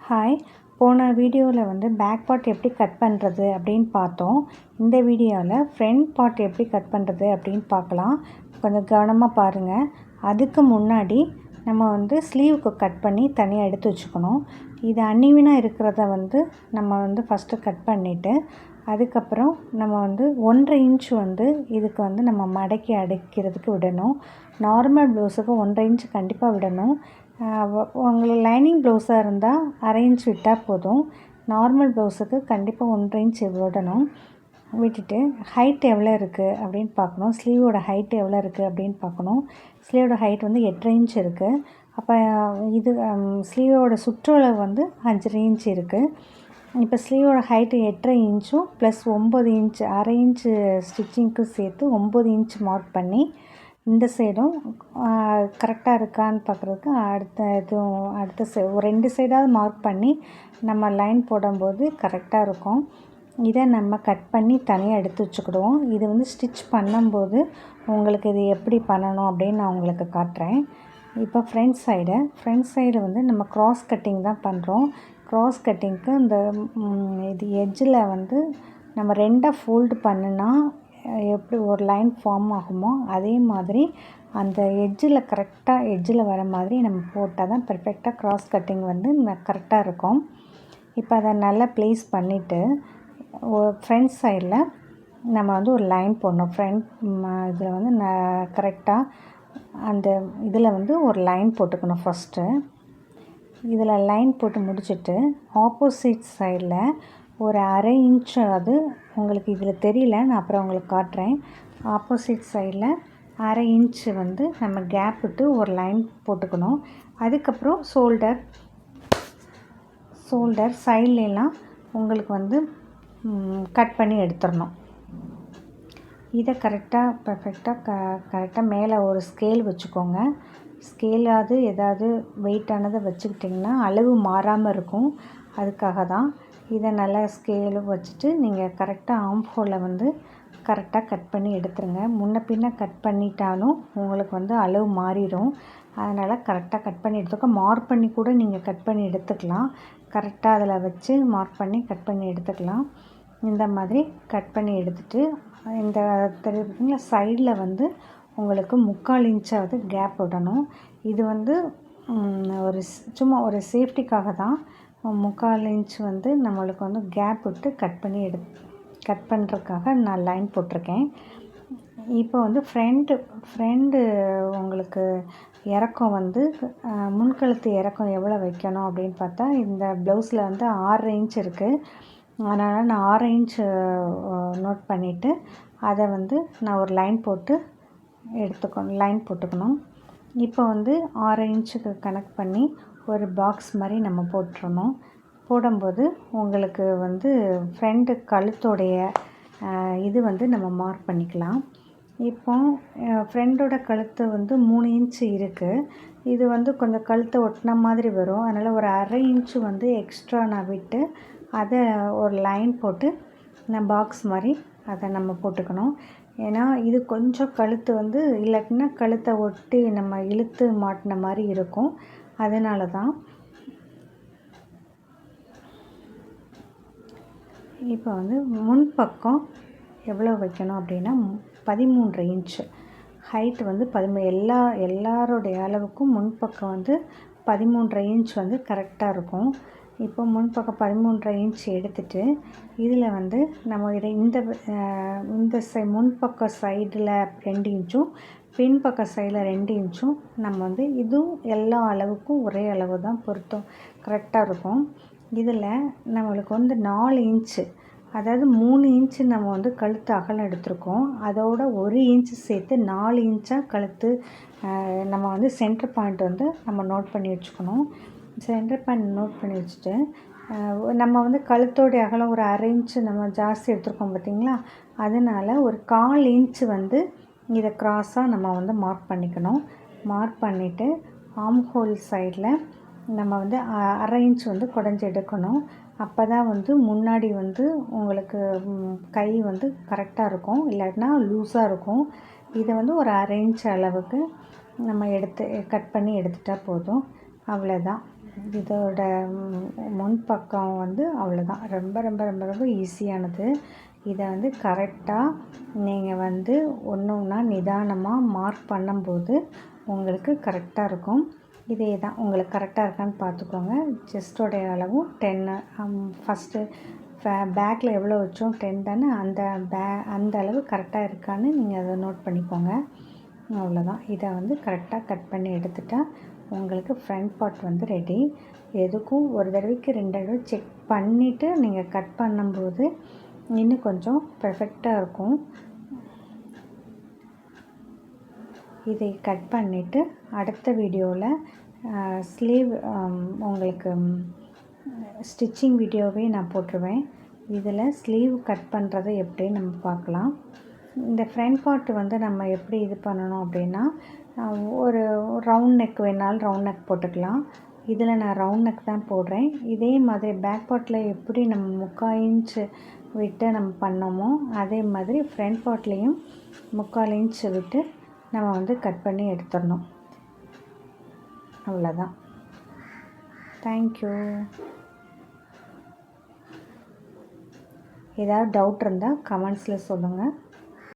Hi, போன வீடியோவில் வந்து பேக் பார்ட் எப்படி கட் பண்ணுறது அப்படின்னு பார்த்தோம். இந்த வீடியோவில் ஃப்ரண்ட் பார்ட் எப்படி கட் பண்ணுறது அப்படின்னு பார்க்கலாம். கொஞ்சம் கவனமாக பாருங்கள். அதுக்கு முன்னாடி நம்ம வந்து ஸ்லீவுக்கு கட் பண்ணி தனியாக எடுத்து வச்சுக்கணும். இது அன்னிவனாக இருக்கிறத வந்து நம்ம வந்து ஃபஸ்ட்டு கட் பண்ணிவிட்டு அதுக்கப்புறம் நம்ம வந்து 1.5 இன்ச் வந்து இதுக்கு வந்து நம்ம மடக்கி அடைக்கிறதுக்கு விடணும். நார்மல் ப்ளவுஸுக்கு 1.5 இன்ச் கண்டிப்பாக விடணும். உங்களுக்கு லைனிங் ப்ளவுஸாக இருந்தால் 1/2 இன்ச் விட்டால் போதும். நார்மல் ப்ளவுஸுக்கு கண்டிப்பாக 1.5 இன்ச் விடணும். விட்டுட்டு ஹைட் எவ்வளோ இருக்குது அப்படின்னு பார்க்கணும். ஸ்லீவோட ஹைட் எவ்வளோ இருக்குது அப்படின்னு பார்க்கணும். ஸ்லீவோட ஹைட் வந்து 8.5 இன்ச் இருக்குது. அப்போ இது ஸ்லீவோட சுற்றளவு வந்து 5.5 இன்ச் இருக்குது. இப்போ ஸ்லீவோட ஹைட்டு 8.5 இன்ச்சும் ப்ளஸ் 9 இன்ச் 1/2 இன்ச்சு ஸ்டிச்சிங்க்கு சேர்த்து 9 இன்ச் மார்க் பண்ணி இந்த சைடும் கரெக்டாக இருக்கான்னு பார்க்குறதுக்கு அடுத்த ஒரு 2 சைடாவது மார்க் பண்ணி நம்ம லைன் போடும்போது கரெக்டாக இருக்கும். இதை நம்ம கட் பண்ணி தனியாக எடுத்து வச்சுக்கிடுவோம். இது வந்து ஸ்டிச் பண்ணும்போது உங்களுக்கு இது எப்படி பண்ணணும் அப்படின்னு நான் உங்களுக்கு காட்டுறேன். இப்போ ஃப்ரண்ட் சைடு வந்து நம்ம க்ராஸ் கட்டிங் தான் பண்ணுறோம். க்ராஸ் கட்டிங்க்கு இந்த இது எட்ஜில் வந்து நம்ம 2 ஃபோல்டு பண்ணுனா எப்படி ஒரு லைன் ஃபார்ம் ஆகுமோ அதே மாதிரி அந்த எட்ஜில் வர மாதிரி நம்ம போட்டால் தான் பெர்ஃபெக்டாக க்ராஸ் கட்டிங் வந்து கரெக்டாக இருக்கும். இப்போ அதை நல்லா ப்ளேஸ் பண்ணிவிட்டு ஃப்ரண்ட் சைடில் நம்ம வந்து ஒரு லைன் போடணும். இதில் வந்து கரெக்டாக அந்த இதில் வந்து ஒரு லைன் போட்டுக்கணும். ஃபஸ்ட்டு இதில் லைன் போட்டு முடிச்சுட்டு ஆப்போசிட் சைடில் ஒரு 1/2 இன்ச், அது உங்களுக்கு இதில் தெரியல, நான் அப்புறம் உங்களுக்கு காட்டுறேன். ஆப்போசிட் சைடில் 1/2 இன்ச் வந்து நம்ம கேப் விட்டு ஒரு லைன் போட்டுக்கணும். அதுக்கப்புறம் ஷோல்டர் சைட்லலாம் உங்களுக்கு வந்து கட் பண்ணி எடுத்துடணும். இதை கரெக்டாக மேலே ஒரு ஸ்கேல் வச்சுக்கோங்க. ஸ்கேலாவது ஏதாவது வெயிட்டானதை வச்சுக்கிட்டிங்கன்னா அளவு மாறாமல் இருக்கும். அதுக்காக தான் இதை நல்லா ஸ்கேலு வச்சுட்டு நீங்கள் கரெக்டாக ஆர்ம் ஹோலை வந்து கரெக்டாக கட் பண்ணி எடுத்துருங்க. முன்ன பின்ன கட் பண்ணிட்டாலும் உங்களுக்கு வந்து அளவு மாறிடும். அதனால் கரெக்டாக கட் பண்ணி எடுத்துக்க. மார்க் பண்ணி கூட நீங்கள் கட் பண்ணி எடுத்துக்கலாம். கரெக்டாக அதில் வச்சு மார்க் பண்ணி கட் பண்ணி எடுத்துக்கலாம். இந்த மாதிரி கட் பண்ணி எடுத்துகிட்டு இந்த தெரியுதுங்களா, சைடில் வந்து உங்களுக்கு 3/4 இன்ச்சாவது கேப் விடணும். இது வந்து சும்மா ஒரு சேஃப்டிக்காக தான் 3/4 இன்ச் வந்து நம்மளுக்கு வந்து கேப் விட்டு கட் பண்ணுறதுக்காக நான் லைன் போட்டிருக்கேன். இப்போ வந்து ஃப்ரண்ட்டு உங்களுக்கு இறக்கம் வந்து முன்கழுத்து இறக்கம் எவ்வளோ வைக்கணும் அப்படின்னு பார்த்தா இந்த ப்ளவுஸில் வந்து 6.5 இன்ச் இருக்குது. அதனால் நான் 6 இன்ச் நோட் பண்ணிவிட்டு அதை வந்து நான் ஒரு லைன் போட்டுக்கணும். இப்போ வந்து 6 இன்ச்சுக்கு கனெக்ட் பண்ணி ஒரு பாக்ஸ் மாதிரி நம்ம போட்டுறணும். போடும்போது உங்களுக்கு வந்து ஃப்ரண்ட்டு கழுத்தோடைய இது வந்து நம்ம மார்க் பண்ணிக்கலாம். இப்போ ஃப்ரண்டோட கழுத்து வந்து 3 இன்ச்சு இருக்குது. இது வந்து கொஞ்சம் கழுத்தை ஒட்டின மாதிரி வரும். அதனால் ஒரு 1/2 இன்ச்சு வந்து எக்ஸ்ட்ரா நான் விட்டு அதை ஒரு லைன் போட்டு நான் பாக்ஸ் மாதிரி அதை நம்ம போட்டுக்கணும். ஏன்னா இது கொஞ்சம் கழுத்து வந்து இல்லாட்டினா கழுத்தை ஒட்டி நம்ம இழுத்து மாட்டின மாதிரி இருக்கும். அதனால தான் இப்போ வந்து முன்பக்கம் எவ்வளோ வைக்கணும் அப்படின்னா 13.5 இன்ச்சு ஹைட் வந்து எல்லாருடைய அளவுக்கும் முன்பக்கம் வந்து 13.5 இன்ச் வந்து கரெக்டாக இருக்கும். இப்போ முன்பக்கம் 13.5 இன்ச் எடுத்துகிட்டு இதில் வந்து நம்ம முன்பக்க சைடில் 2 இன்ச்சும் பின்பக்க சைடில் 2 இன்ச்சும் நம்ம வந்து இதுவும் எல்லா அளவுக்கும் ஒரே அளவு தான் பொருத்தம் கரெக்டாக இருக்கும். இதில் நம்மளுக்கு வந்து 4 இன்ச்சு, அதாவது 3 இன்ச்சு நம்ம வந்து கழுத்து அகலம் எடுத்திருக்கோம். அதோட 1 இன்ச்சு சேர்த்து 4 இன்ச்சாக கழுத்து நம்ம வந்து சென்டர் பாயிண்ட் வந்து நம்ம நோட் பண்ணி வச்சுக்கணும். சென்டர் பாயிண்ட் நோட் பண்ணி வச்சுட்டு நம்ம வந்து கழுத்தோடைய அகலம் ஒரு 1/2 இன்ச்சு நம்ம ஜாஸ்தி எடுத்துருக்கோம் பார்த்திங்களா. அதனால் ஒரு 1/4 இன்ச்சு வந்து இதை க்ராஸாக நம்ம வந்து மார்க் பண்ணிக்கணும். மார்க் பண்ணிவிட்டு ஆர்ம் ஹோல் சைடில் நம்ம வந்து 1/2 இன்ச் வந்து குடஞ்சி எடுக்கணும். அப்போ தான் வந்து முன்னாடி வந்து உங்களுக்கு கை வந்து கரெக்டாக இருக்கும், இல்லாட்டினா லூஸாக இருக்கும். இதை வந்து ஒரு 1/2 இன்ச் அளவுக்கு நம்ம கட் பண்ணி எடுத்துட்டால் போதும். அவ்வளோதான். இதோட முன்பக்கம் வந்து அவ்வளோதான். ரொம்ப ரொம்ப ரொம்ப ரொம்ப ஈஸியானது. இதை வந்து கரெக்டாக நீங்கள் வந்து ஒன்று ஒன்றா நிதானமாக மார்க் பண்ணும்போது உங்களுக்கு கரெக்டாக இருக்கும். இதே தான் உங்களுக்கு கரெக்டாக இருக்கான்னு பார்த்துக்கோங்க. செஸ்டோடைய அளவும் 10 ஃபஸ்ட்டு பேக்கில் எவ்வளோ வச்சோம் 10 தானே, அந்த அளவு கரெக்டாக இருக்கான்னு நீங்கள் அதை நோட் பண்ணிக்கோங்க. அவ்வளோதான். இதை வந்து கரெக்டாக கட் பண்ணி எடுத்துட்டால் உங்களுக்கு ஃப்ரண்ட் பார்ட் வந்து ரெடி. எதுக்கும் ஒரு தடவைக்கு 2 தடவை செக் பண்ணிவிட்டு நீங்கள் கட் பண்ணும்போது இன்னும் கொஞ்சம் பெர்ஃபெக்டாக இருக்கும். இதை கட் பண்ணிவிட்டு அடுத்த வீடியோவில் ஸ்லீவ் உங்களுக்கு ஸ்டிச்சிங் வீடியோவே நான் போட்டுருவேன். இதில் ஸ்லீவ் கட் பண்ணுறது எப்படின்னு நம்ம பார்க்கலாம். இந்த ஃப்ரண்ட் பார்ட் வந்து நம்ம எப்படி இது பண்ணணும் அப்படின்னா, ஒரு ரவுண்ட் நெக் வேணாலும் ரவுண்ட் நெக் போட்டுக்கலாம். இதில் நான் ரவுண்ட் நெக் தான் போடுறேன். இதே மாதிரி பேக் பார்ட்டில் எப்படி நம்ம 3/4 இன்ச்சு விட்டு நம்ம பண்ணோமோ அதே மாதிரி ஃப்ரண்ட் பார்ட்லேயும் 3/4 இன்ச்சு விட்டு நம்ம வந்து கட் பண்ணி எடுத்துடணும். அவ்வளோதான். தேங்க்யூ. ஏதாவது டவுட் இருந்தால் கமெண்ட்ஸில் சொல்லுங்கள்.